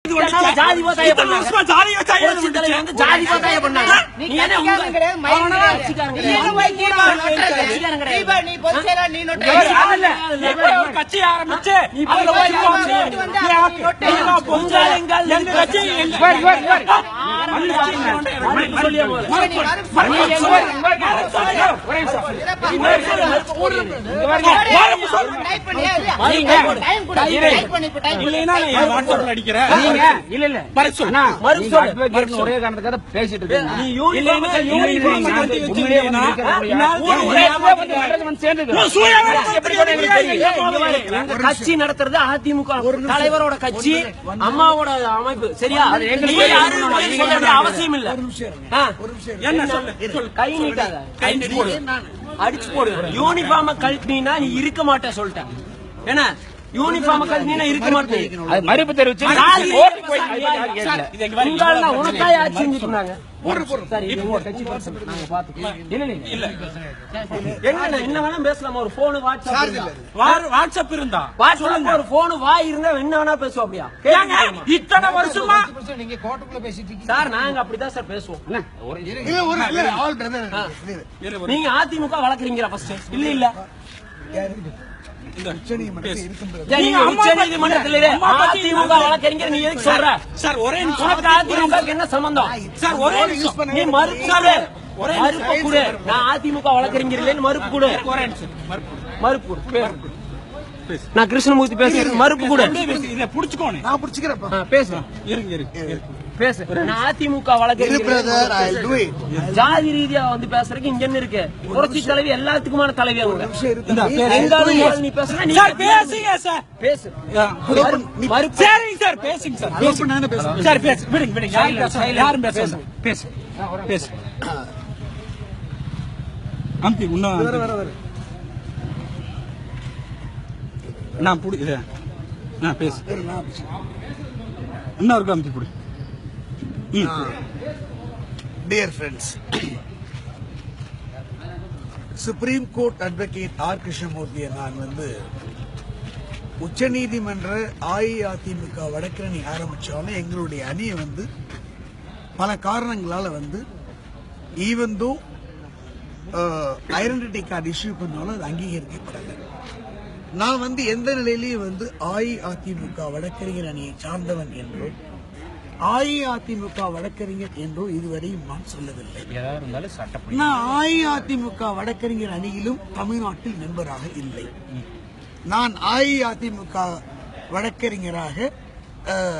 ஜாதி ஜாதி பண்ணாங்க. கட்சி ஆரம்பிச்சு ஒரே காரணத்துக்காக பேசிட்டு கட்சி நடத்துறது அதிமுக தலைவரோட கட்சி, அம்மாவோட அமைப்பு. சரியா? அவசியம் இல்ல. கை நீட்டாத, அடிச்சு போடு. யூனிஃபார்ம் கழட்டினா நீ இருக்க மாட்டேன் சொல்லிட்டேன். ஏன்னா யூனிஃபார்ம் கழட்டினா இருக்க மாட்டேன். அது மறுப்பு தெரிவிச்சு உனக்காய் ஆட்சி செஞ்சுட்டு என்ன வேணா பேசலாம். ஒரு போன் வாட்ஸ்அப் இருந்தா ஒரு போன் வாய் இருந்தா என்ன வேணா பேசுவோம். அப்படியா? இத்தனை வருஷமா நீங்க கோர்ட்டுக்குள்ள பேசிட்டு இருக்கீங்க சார். நாங்க அப்படிதான் சார் பேசுவோம். நீங்க அதிமுக வளர்க்குறீங்களா? ஃபர்ஸ்ட் இல்ல இல்ல அதிமுக வழக்கறிஞர் நீ எதுக்கு சொல்ற சார்? ஒரே அதிமுக என்ன சம்பந்தம் சார்? ஒரே நீ மறுப்பு கொடு. நான் அதிமுக வழக்கறிஞர் இல்லைன்னு மறுப்பு கொடு. மறுப்பு கொடு. நான் கிருஷ்ணமூர்த்தி பேசுறேன். மறுப்பு கூட புடிச்சுக்கோனே. நான் புடிச்சுக்கிறேன். பேசு. பேசு. நான் அதிமுக வழக்கறிஞர். ஜாதி ரீதியா வந்து பேசுறதுக்கு இங்க என்ன இருக்கு? புரட்சி தலைவி எல்லாத்துக்குமான தலைவி அவங்க. நீ பேசுற நீ பேசுங்க சார். பேசு. சரிங்க சார். பேசுங்க சார். சார் பேசு. விடுங்க விடுங்க. யாரும் பேச. பேசு பேசு. அம்பி இன்னும் நான் புடி நான் பேசு. இன்னொரு அம்பி புடி. Dear friends, supreme court advocate R கிருஷ்ணமூர்த்தியை நான் உச்சநீதிமன்ற அஇஅதிமுக வழக்கறிஞை ஆரம்பிச்சாலும் எங்களுடைய அணியை பல காரணங்களால even though identity card issue பண்ணாலும் அது அங்கீகரிக்கப்படலை. நான் எந்த நிலையிலையும் அஇஅதிமுக வழக்கறிஞர் அணியை சார்ந்தவன் என்றோ அஇஅதிமுக வழக்கறிஞர் என்றோ இதுவரையும் நான் சொல்லவில்லை. நான் அஇஅதிமுக வழக்கறிஞர் அணியிலும் தமிழ்நாட்டில் மெம்பராக இல்லை. நான் அஇஅதிமுக வழக்கறிஞராக